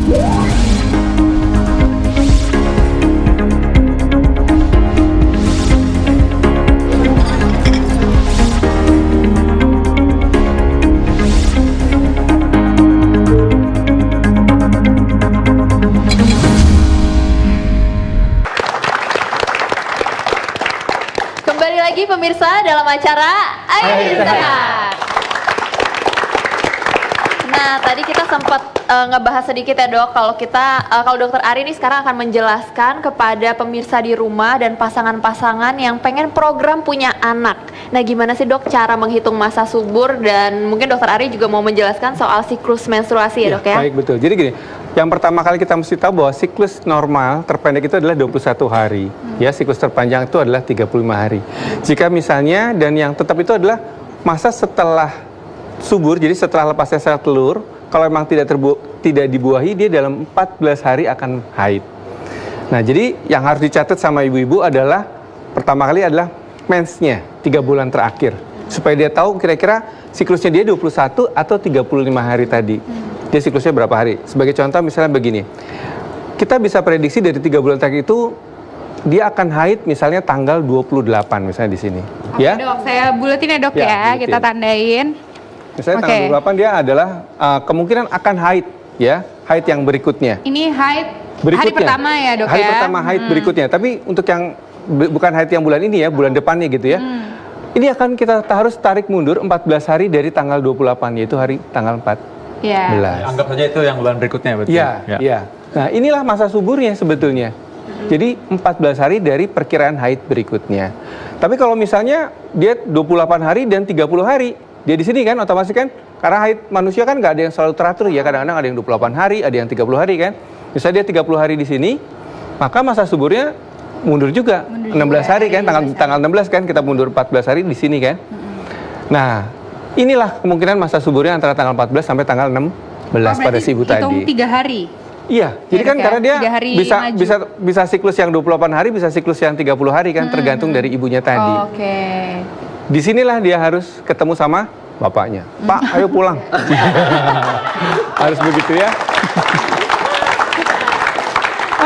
Kembali lagi pemirsa dalam acara Ayo Sehat. Nah, tadi kita sempat ngebahas sedikit ya dok, kalau dokter Ari ini sekarang akan menjelaskan kepada pemirsa di rumah dan pasangan-pasangan yang pengen program punya anak. Nah, gimana sih dok cara menghitung masa subur, dan mungkin dokter Ari juga mau menjelaskan soal siklus menstruasi ya dok ya? Baik, betul. Jadi gini, yang pertama kali kita mesti tahu bahwa siklus normal terpendek itu adalah 21 hari. Ya, siklus terpanjang itu adalah 35 hari. Jika misalnya, dan yang tetap itu adalah masa setelah subur, jadi setelah lepasnya sel telur, kalau memang tidak dibuahi, dia dalam 14 hari akan haid. Nah, jadi yang harus dicatat sama ibu-ibu adalah pertama kali adalah mensnya 3 bulan terakhir. Supaya dia tahu kira-kira siklusnya dia 21 atau 35 hari tadi. Dia siklusnya berapa hari? Sebagai contoh misalnya begini. Kita bisa prediksi dari 3 bulan terakhir itu dia akan haid misalnya tanggal 28 misalnya di sini. Oke, ya. Dok, saya buletin ya dok ya, kita tandain. Misalnya tanggal 28 dia adalah kemungkinan akan haid, ya, haid yang berikutnya. Ini haid berikutnya. Hari pertama ya dok hari ya? Hari pertama haid berikutnya, tapi untuk yang bukan haid yang bulan ini ya, bulan depannya gitu ya. Ini akan kita harus tarik mundur 14 hari dari tanggal 28, yaitu hari tanggal 4. Ya. Anggap saja itu yang bulan berikutnya betul? Iya. Nah, inilah masa suburnya sebetulnya. Jadi 14 hari dari perkiraan haid berikutnya. Tapi kalau misalnya dia 28 hari dan 30 hari, dia di sini kan otomatis kan, karena haid manusia kan nggak ada yang selalu teratur ya, kadang-kadang ada yang 28 hari, ada yang 30 hari kan. Misalnya dia 30 hari di sini, maka masa suburnya mundur juga, 16 hari kan, tanggal 16 kan, kita mundur 14 hari di sini kan. Nah, inilah kemungkinan masa suburnya antara tanggal 14 sampai tanggal 16 pada si ibu tadi. Hitung 3 hari? Iya, jadi kan karena dia bisa siklus yang 28 hari, bisa siklus yang 30 hari kan, tergantung dari ibunya tadi. Oke. Disinilah dia harus ketemu sama bapaknya. Pak, ayo pulang. Harus begitu ya.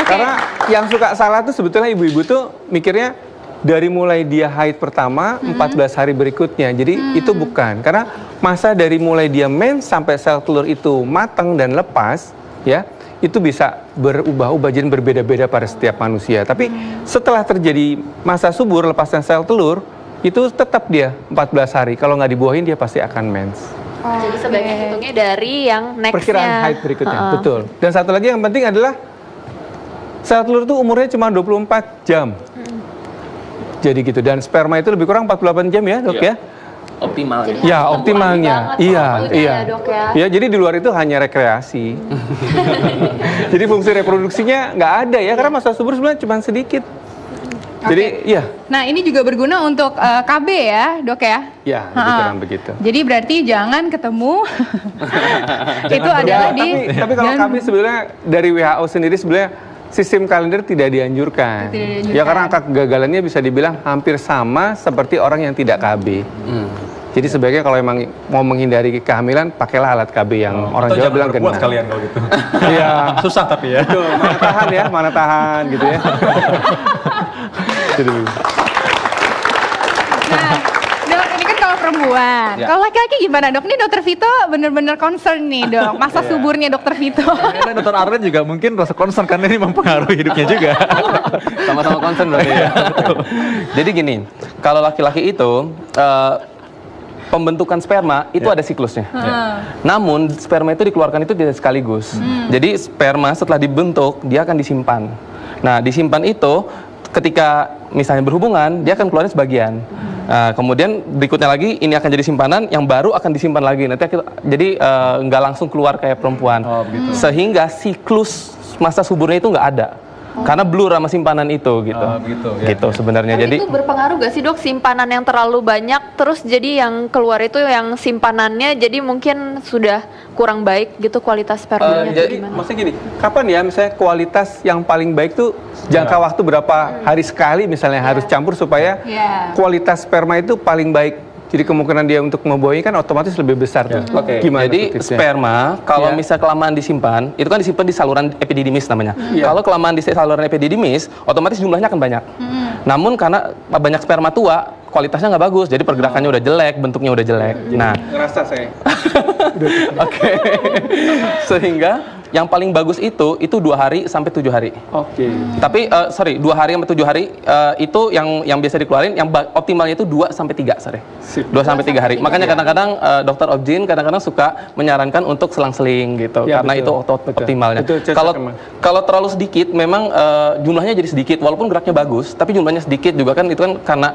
Karena yang suka salah tuh sebetulnya ibu-ibu tuh mikirnya dari mulai dia haid pertama 14 hari berikutnya. Jadi itu bukan. Karena masa dari mulai dia mens sampai sel telur itu matang dan lepas, ya, itu bisa berubah-ubah, jadi berbeda-beda pada setiap manusia. Tapi setelah terjadi masa subur lepasnya sel telur, itu tetap dia 14 hari. Kalau nggak dibuahin dia pasti akan mens. Jadi sebaiknya hitungnya dari yang next-nya. Perkiraan haid berikutnya, betul. Dan satu lagi yang penting adalah sel telur itu umurnya cuma 24 jam. Jadi gitu. Dan sperma itu lebih kurang 48 jam ya dok ya? Optimalnya. Jadi ya, optimalnya. Iya. Ya, dok, ya. Ya, jadi di luar itu hanya rekreasi. Jadi fungsi reproduksinya nggak ada ya, karena masa subur sebenarnya cuma sedikit. Jadi, iya. Nah, ini juga berguna untuk KB ya, dok ya? Ya, lebih kurang begitu. Jadi berarti jangan ketemu. Itu adalah Tapi kalau KB sebenarnya dari WHO sendiri sebenarnya sistem kalender tidak dianjurkan. Ya, karena angka kegagalannya bisa dibilang hampir sama seperti orang yang tidak KB. Jadi sebaiknya kalau emang mau menghindari kehamilan, pakailah alat KB yang orang Jawa bilang kena. Sekalian kalau gitu. Iya. Susah tapi ya. Tuh, mana tahan gitu ya. Nah, dok, ini kan kalau perempuan. Ya. Kalau laki-laki gimana dok? Ini dokter Vito bener-bener concern nih dok. Masa suburnya dokter Vito. Karena dokter Arlen juga mungkin rasa concern karena ini mempengaruhi hidupnya juga. Sama-sama concern berarti ya. Jadi gini, kalau laki-laki itu pembentukan sperma itu ada siklusnya. Namun sperma itu dikeluarkan itu tidak sekaligus. Jadi sperma setelah dibentuk dia akan disimpan. Nah, disimpan itu ketika misalnya berhubungan dia akan keluarin sebagian. Kemudian berikutnya lagi ini akan jadi simpanan yang baru akan disimpan lagi. Nanti jadi nggak langsung keluar kayak perempuan. Sehingga siklus masa suburnya itu nggak ada. Karena blur sama simpanan itu gitu. Gitu sebenarnya. Tapi Jadi itu berpengaruh gak sih dok, simpanan yang terlalu banyak terus jadi yang keluar itu yang simpanannya jadi mungkin sudah kurang baik gitu kualitas spermanya? Jadi maksudnya gini, kapan ya misalnya kualitas yang paling baik tuh jangka waktu berapa hari sekali misalnya harus campur supaya kualitas sperma itu paling baik Jadi kemungkinan dia untuk membuahi kan otomatis lebih besar tuh. Oke. Gimana Jadi tuh tipsnya? sperma kalau Iya. misal kelamaan disimpan, itu kan disimpan di saluran epididymis namanya. Kalau kelamaan di saluran epididymis, otomatis jumlahnya akan banyak. Namun karena banyak sperma tua, kualitasnya nggak bagus, jadi pergerakannya udah jelek, bentuknya udah jelek. Nah, Ngerasa saya. oke. Sehingga yang paling bagus itu 2 hari sampai 7 hari. Oke. Tapi 2 hari sampai 7 hari itu yang biasa dikeluarin, yang optimalnya itu 2 sampai 3, sorry. Sip. 2 sampai 3 hari. Makanya kadang-kadang dokter obgyn kadang-kadang suka menyarankan untuk selang-seling gitu, Ya, karena betul. itu Betul. optimalnya. Itu cocok Kalau emang. kalau terlalu sedikit memang jumlahnya jadi sedikit, walaupun geraknya bagus, tapi jumlahnya sedikit juga kan, itu kan karena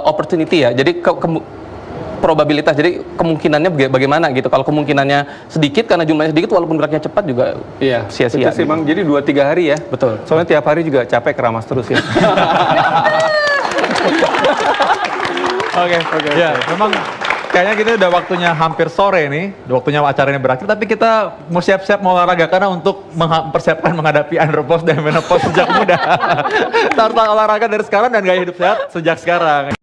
opportunity ya. Jadi probabilitas, jadi kemungkinannya bagaimana gitu. Kalau kemungkinannya sedikit karena jumlahnya sedikit, walaupun geraknya cepat juga Iya, sia-sia. betul sih gitu. Bang. Jadi 2-3 hari ya. Betul. Soalnya tiap hari juga capek keramas terus ya. Oke. Ya, memang kayaknya kita udah waktunya hampir sore nih, waktunya acaranya berakhir, tapi kita mau siap-siap mau olahraga karena untuk mempersiapkan menghadapi andropause dan menopause sejak muda. Kita harus olahraga dari sekarang dan gaya hidup sehat sejak sekarang.